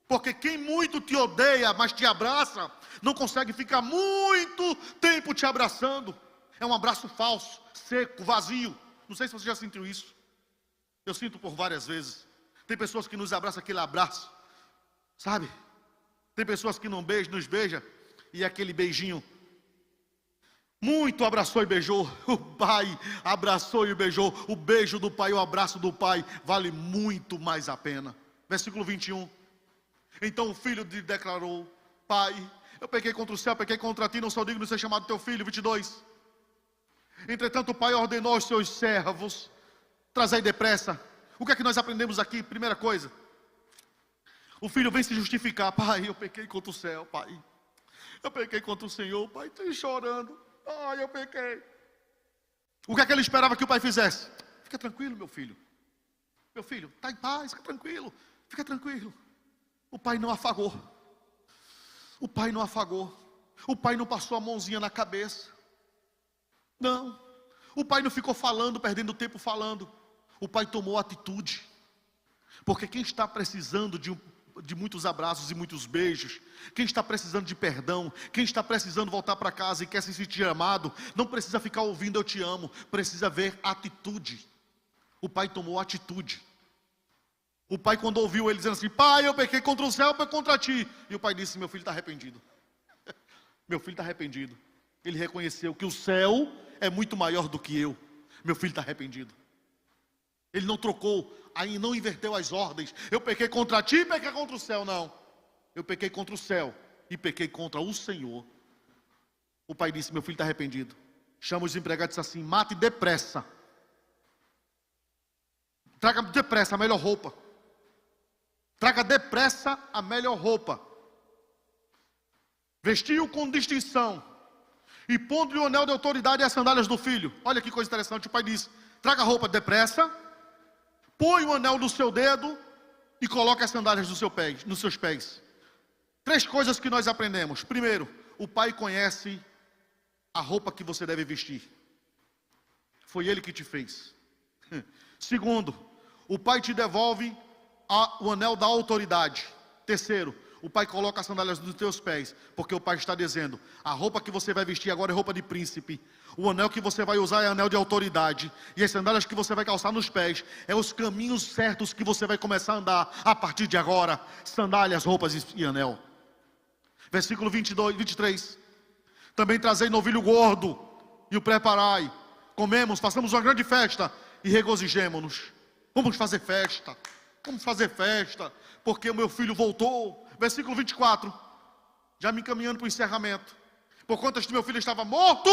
Porque quem muito te odeia, mas te abraça, não consegue ficar muito tempo te abraçando. É um abraço falso, seco, vazio. Não sei se você já sentiu isso. Eu sinto por várias vezes. Tem pessoas que nos abraçam aquele abraço, sabe? Tem pessoas que não beijam, nos beijam, e aquele beijinho, muito abraçou e beijou. O pai abraçou e beijou. O beijo do pai, o abraço do pai, vale muito mais a pena. Versículo 21. Então o filho lhe declarou: pai, eu pequei contra o céu, pequei contra ti, não sou digno de ser chamado teu filho. 22. Entretanto o pai ordenou aos seus servos: trazei depressa. O que é que nós aprendemos aqui? Primeira coisa, o filho vem se justificar: pai, eu pequei contra o céu, pai, eu pequei contra o Senhor, pai, estou chorando, pai, eu pequei. O que é que ele esperava que o pai fizesse? Fica tranquilo, meu filho, está em paz, fica tranquilo, fica tranquilo. O pai não afagou, o pai não afagou, o pai não passou a mãozinha na cabeça, não, o pai não ficou falando, perdendo tempo falando. O pai tomou atitude. Porque quem está precisando de muitos abraços e muitos beijos, quem está precisando de perdão, quem está precisando voltar para casa e quer se sentir amado, não precisa ficar ouvindo eu te amo, precisa ver atitude. O pai tomou atitude. O pai, quando ouviu ele dizendo assim: pai, eu pequei contra o céu, eu pequei contra ti, e o pai disse: meu filho está arrependido. Meu filho está arrependido. Ele reconheceu que o céu é muito maior do que eu. Meu filho está arrependido. Ele não trocou, aí não inverteu as ordens. Eu pequei contra ti, pequei contra o céu, não. eu pequei contra o céu e pequei contra o Senhor. O pai disse: meu filho está arrependido. Chama os empregados e disse assim: mate depressa. Traga depressa a melhor roupa. Traga depressa a melhor roupa. Vestiu com distinção. E pondo-lhe o anel de autoridade e as sandálias do filho. Olha que coisa interessante. O pai disse: traga a roupa depressa. Põe o anel no seu dedo. E coloque as sandálias nos seus pés. 3 coisas que nós aprendemos. Primeiro, o pai conhece a roupa que você deve vestir. Foi ele que te fez. Segundo, o pai te devolve o anel da autoridade. Terceiro, o pai coloca as sandálias nos teus pés, porque o pai está dizendo: a roupa que você vai vestir agora é roupa de príncipe. O anel que você vai usar é anel de autoridade. E as sandálias que você vai calçar nos pés é os caminhos certos que você vai começar a andar a partir de agora. Sandálias, roupas e anel. Versículo 23. Também trazei novilho gordo e o preparai. Comemos, façamos uma grande festa e regozijemo-nos. Vamos fazer festa. Vamos fazer festa, porque o meu filho voltou. Versículo 24. Já me encaminhando para o encerramento. Por conta que meu filho estava morto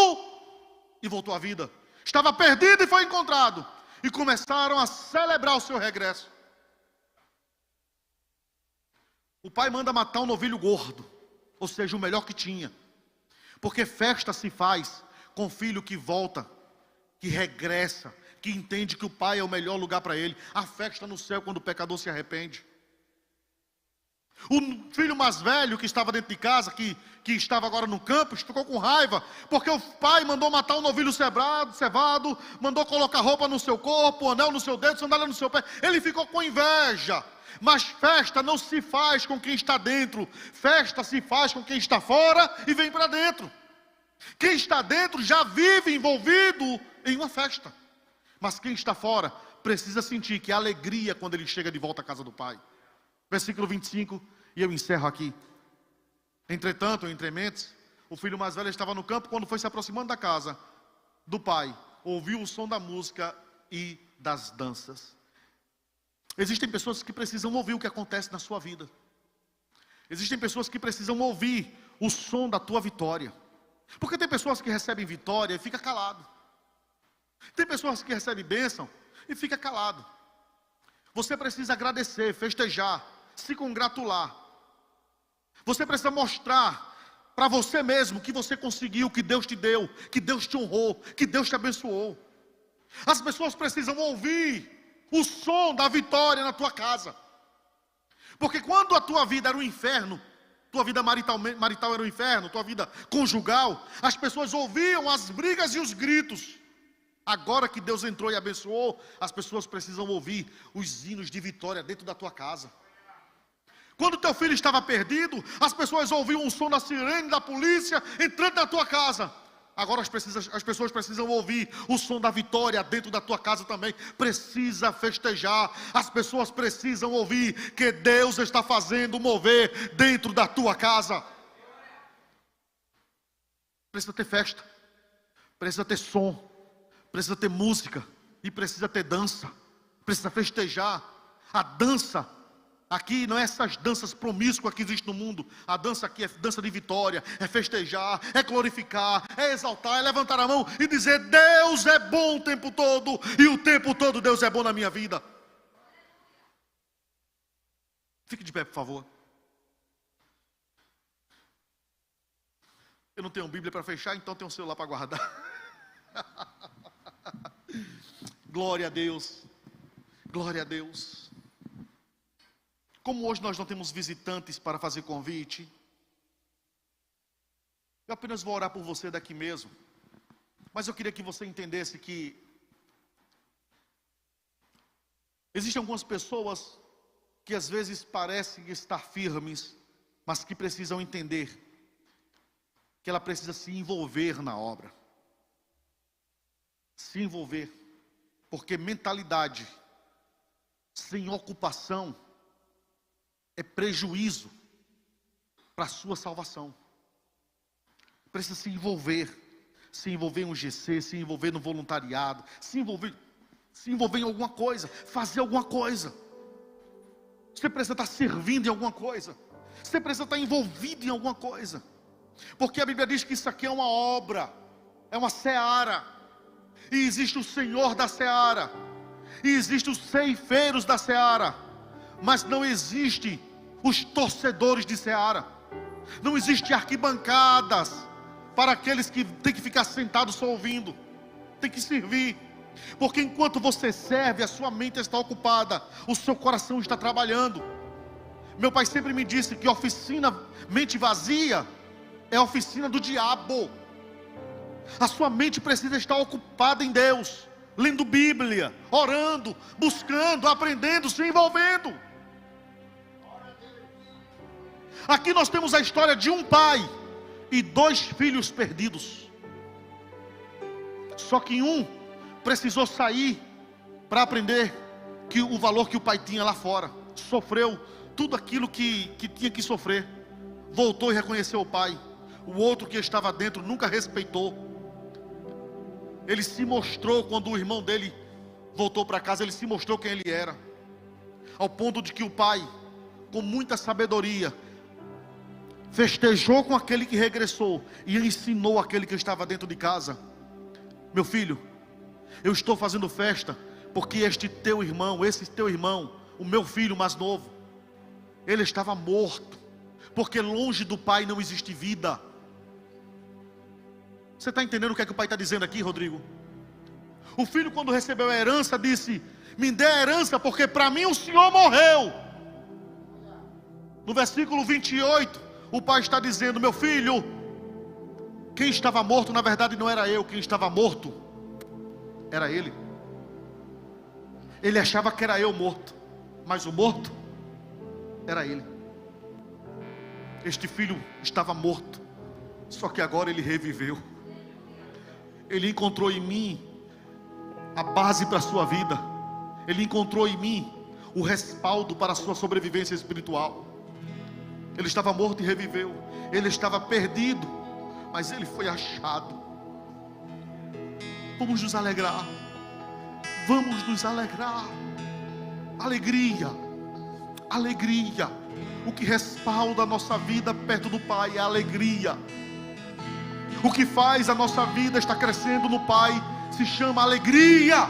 e voltou à vida. Estava perdido e foi encontrado. E começaram a celebrar o seu regresso. O pai manda matar um novilho gordo, ou seja, o melhor que tinha. Porque festa se faz com filho que volta, que regressa, que entende que o pai é o melhor lugar para ele. A festa no céu quando o pecador se arrepende. O filho mais velho que estava dentro de casa, que estava agora no campo, ficou com raiva, porque o pai mandou matar um novilho cevado, mandou colocar roupa no seu corpo, anel no seu dedo, sandália no seu pé. Ele ficou com inveja. Mas festa não se faz com quem está dentro, festa se faz com quem está fora e vem para dentro. Quem está dentro já vive envolvido em uma festa, mas quem está fora precisa sentir que há alegria quando ele chega de volta à casa do pai. Versículo 25, e eu encerro aqui. Entretanto, entre mentes, o filho mais velho estava no campo. Quando foi se aproximando da casa do pai, ouviu o som da música e das danças. Existem pessoas que precisam ouvir o que acontece na sua vida. Existem pessoas que precisam ouvir o som da tua vitória. Porque tem pessoas que recebem vitória e fica calado. Tem pessoas que recebem bênção e fica calado. Você precisa agradecer, festejar, se congratular. Você precisa mostrar para você mesmo que você conseguiu, que Deus te deu, que Deus te honrou, que Deus te abençoou. As pessoas precisam ouvir o som da vitória na tua casa. Porque quando a tua vida era um inferno, tua vida marital era um inferno, tua vida conjugal, as pessoas ouviam as brigas e os gritos. Agora que Deus entrou e abençoou, as pessoas precisam ouvir os hinos de vitória dentro da tua casa. Quando teu filho estava perdido, as pessoas ouviam o som da sirene da polícia entrando na tua casa. Agora as pessoas precisam ouvir o som da vitória dentro da tua casa também. Precisa festejar. As pessoas precisam ouvir que Deus está fazendo mover dentro da tua casa. Precisa ter festa, precisa ter som, precisa ter música e precisa ter dança. Precisa festejar. A dança aqui não é essas danças promíscuas que existem no mundo. A dança aqui é dança de vitória, é festejar, é glorificar, é exaltar, é levantar a mão e dizer: Deus é bom o tempo todo, e o tempo todo Deus é bom na minha vida. Fique de pé, por favor. Eu não tenho Bíblia para fechar, então tenho um celular para guardar. Glória a Deus. Glória a Deus. Como hoje nós não temos visitantes para fazer convite, eu apenas vou orar por você daqui mesmo. Mas eu queria que você entendesse que existem algumas pessoas que às vezes parecem estar firmes, mas que precisam entender que ela precisa se envolver na obra. Se envolver. Porque mentalidade sem ocupação é prejuízo para a sua salvação. Precisa se envolver em um GC, se envolver no voluntariado, se envolver em alguma coisa, fazer alguma coisa. Você precisa estar servindo em alguma coisa. Você precisa estar envolvido em alguma coisa. Porque a Bíblia diz que isso aqui é uma obra, é uma seara. E existe o Senhor da seara, e existe os ceifeiros da seara, mas não existe os torcedores de seara. Não existe arquibancadas para aqueles que têm que ficar sentados só ouvindo. Tem que servir. Porque enquanto você serve, a sua mente está ocupada, o seu coração está trabalhando. Meu pai sempre me disse que oficina, mente vazia, é a oficina do diabo. A sua mente precisa estar ocupada em Deus, lendo Bíblia, orando, buscando, aprendendo, se envolvendo. Aqui nós temos a história de um pai e 2 filhos perdidos. Só que um precisou sair para aprender que o valor que o pai tinha lá fora. Sofreu tudo aquilo que tinha que sofrer. Voltou e reconheceu o pai. O outro que estava dentro nunca respeitou. Ele se mostrou quando o irmão dele voltou para casa. Ele se mostrou quem ele era. Ao ponto de que o pai, com muita sabedoria, festejou com aquele que regressou e ensinou aquele que estava dentro de casa: meu filho, eu estou fazendo festa porque esse teu irmão, o meu filho mais novo, ele estava morto, porque longe do pai não existe vida. Você está entendendo o que é que o pai está dizendo aqui, Rodrigo? O filho, quando recebeu a herança, disse: me dê a herança, porque para mim o senhor morreu. No versículo 28, o pai está dizendo: meu filho, quem estava morto na verdade não era eu, quem estava morto era ele. Ele achava que era eu morto, mas o morto era ele. Este filho estava morto, só que agora ele reviveu. Ele encontrou em mim a base para a sua vida. Ele encontrou em mim o respaldo para a sua sobrevivência espiritual. Ele estava morto e reviveu. Ele estava perdido, mas ele foi achado. Vamos nos alegrar. Vamos nos alegrar. Alegria. Alegria. O que respalda a nossa vida perto do Pai é a alegria. O que faz a nossa vida estar crescendo no Pai se chama alegria.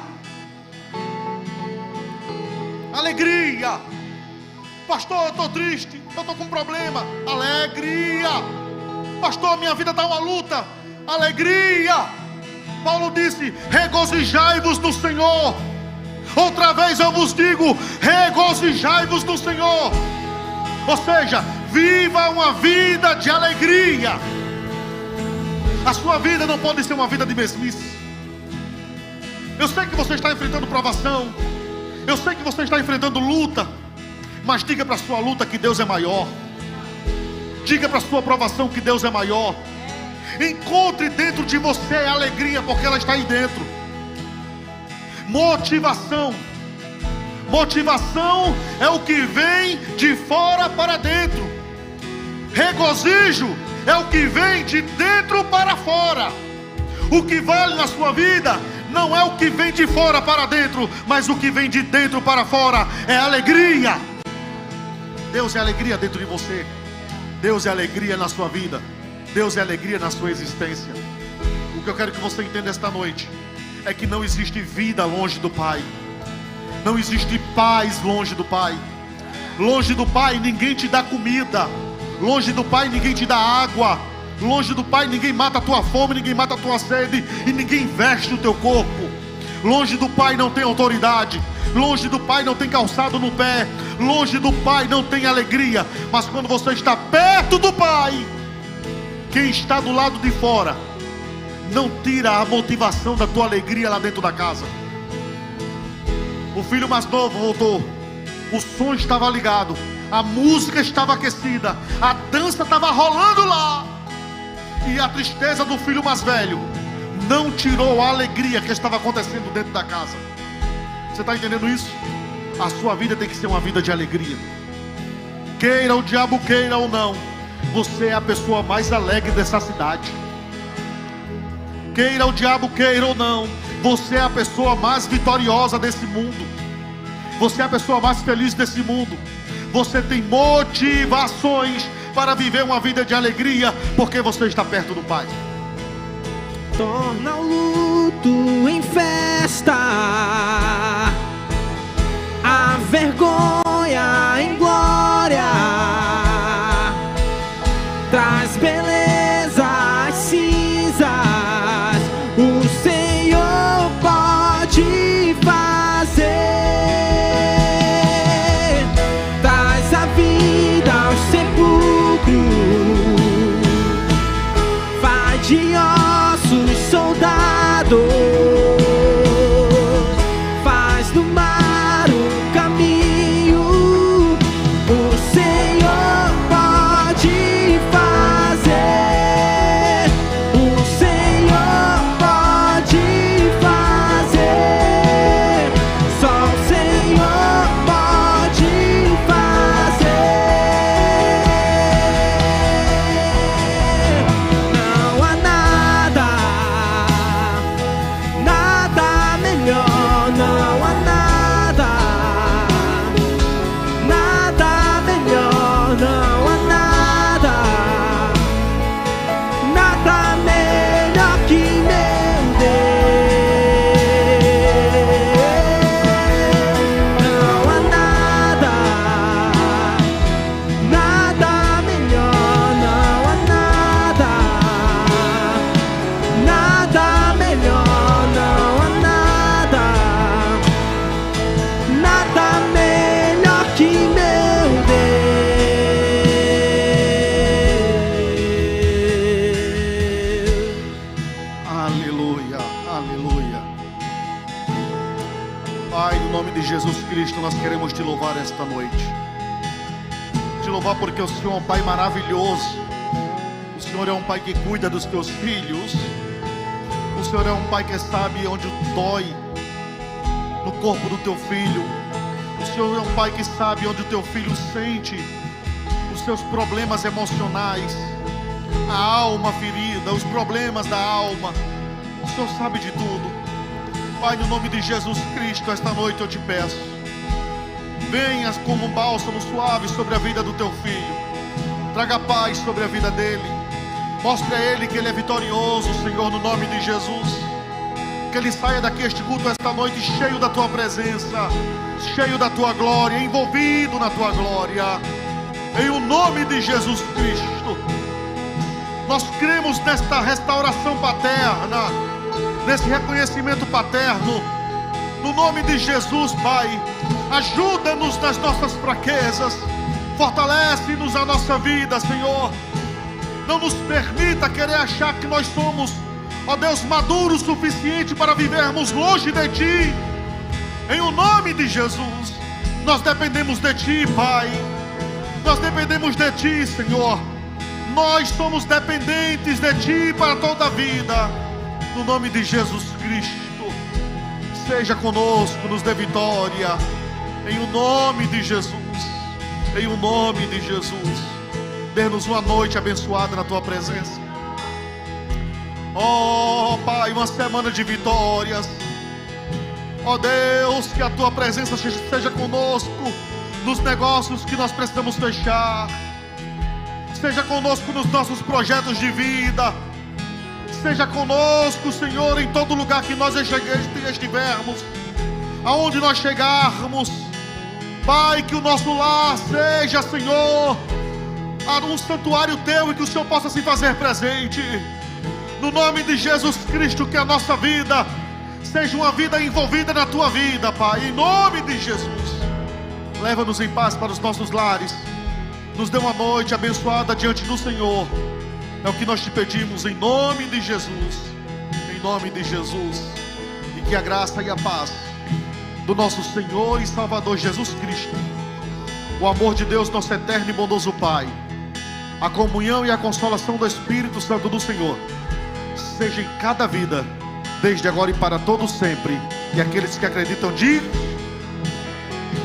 Alegria. Pastor, eu estou triste, eu estou com um problema. Alegria. Pastor, minha vida está uma luta. Alegria. Paulo disse: regozijai-vos no Senhor. Outra vez eu vos digo: regozijai-vos no Senhor. Ou seja, viva uma vida de alegria. A sua vida não pode ser uma vida de mesmice. Eu sei que você está enfrentando provação, eu sei que você está enfrentando luta, mas diga para a sua luta que Deus é maior. Diga para a sua provação que Deus é maior. Encontre dentro de você a alegria, porque ela está aí dentro. Motivação. Motivação é o que vem de fora para dentro. Regozijo é o que vem de dentro para fora. O que vale na sua vida não é o que vem de fora para dentro, mas o que vem de dentro para fora é alegria. Deus é alegria dentro de você. Deus é alegria na sua vida. Deus é alegria na sua existência. O que eu quero que você entenda esta noite é que não existe vida longe do Pai. Não existe paz longe do Pai. Longe do Pai ninguém te dá comida. Longe do Pai ninguém te dá água. Longe do Pai ninguém mata a tua fome, ninguém mata a tua sede, e ninguém veste o teu corpo. Longe do Pai não tem autoridade. Longe do Pai não tem calçado no pé. Longe do Pai não tem alegria. Mas quando você está perto do Pai, quem está do lado de fora não tira a motivação da tua alegria lá dentro da casa. O filho mais novo voltou. O som estava ligado, a música estava aquecida, a dança estava rolando lá. E a tristeza do filho mais velho não tirou a alegria que estava acontecendo dentro da casa. Você está entendendo isso? A sua vida tem que ser uma vida de alegria. Queira o diabo, queira ou não, você é a pessoa mais alegre dessa cidade. Queira o diabo, queira ou não, você é a pessoa mais vitoriosa desse mundo. Você é a pessoa mais feliz desse mundo. Você tem motivações para viver uma vida de alegria, porque você está perto do Pai. Torna o luto em festa, a vergonha em glória, traz beleza às cinzas, o Senhor pode fazer, traz a vida aos sepulcros, faz de ossos soldados, faz do mar um caminho, o Senhor pode fazer, o Senhor pode fazer, só o Senhor pode fazer. Não há nada, nada melhor, não há nada, nada melhor, não há nada, nada melhor que meu Deus. Não há nada, nada melhor, não há nada, nada melhor, não há nada, nada melhor que meu Deus. Aleluia, aleluia. Pai, no nome de Jesus Cristo, nós queremos te louvar esta noite. Te louvar porque o Senhor é um Pai maravilhoso. O Senhor é um Pai que cuida dos teus filhos. O Senhor é um Pai que sabe onde dói no corpo do teu filho. O Senhor é um Pai que sabe onde o teu filho sente os seus problemas emocionais, a alma ferida, os problemas da alma. O Senhor sabe de tudo. Pai, no nome de Jesus Cristo, esta noite eu te peço, venhas como um bálsamo suave sobre a vida do teu filho. Traga paz sobre a vida dele. Mostre a ele que ele é vitorioso, Senhor, no nome de Jesus. Que ele saia daqui este culto esta noite cheio da tua presença, cheio da tua glória, envolvido na tua glória, em o nome de Jesus Cristo. Nós cremos nesta restauração paterna, nesse reconhecimento paterno, no nome de Jesus. Pai, ajuda-nos nas nossas fraquezas, fortalece-nos a nossa vida, Senhor. Não nos permita querer achar que nós somos, ó Deus, maduros o suficiente para vivermos longe de Ti. Em o nome de Jesus, nós dependemos de Ti, Pai. Nós dependemos de Ti, Senhor. Nós somos dependentes de Ti para toda a vida. No nome de Jesus Cristo, seja conosco, nos dê vitória. Em o nome de Jesus, em o nome de Jesus, dê-nos uma noite abençoada na Tua presença. Oh Pai, uma semana de vitórias. Oh Deus, que a Tua presença seja conosco nos negócios que nós precisamos fechar. Seja conosco nos nossos projetos de vida. Seja conosco, Senhor, em todo lugar que nós estivermos, aonde nós chegarmos. Pai, que o nosso lar seja, Senhor, um santuário Teu e que o Senhor possa se fazer presente. No nome de Jesus Cristo, que a nossa vida seja uma vida envolvida na Tua vida, Pai. Em nome de Jesus, leva-nos em paz para os nossos lares. Nos dê uma noite abençoada diante do Senhor. É o que nós te pedimos em nome de Jesus. Em nome de Jesus. E que a graça e a paz do nosso Senhor e Salvador Jesus Cristo, o amor de Deus, nosso eterno e bondoso Pai, a comunhão e a consolação do Espírito Santo do Senhor, seja em cada vida, desde agora e para todo sempre. E aqueles que acreditam, digam: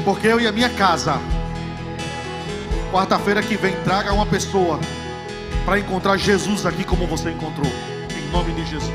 porque eu e a minha casa, quarta-feira que vem, traga uma pessoa para encontrar Jesus aqui como você encontrou. Em nome de Jesus.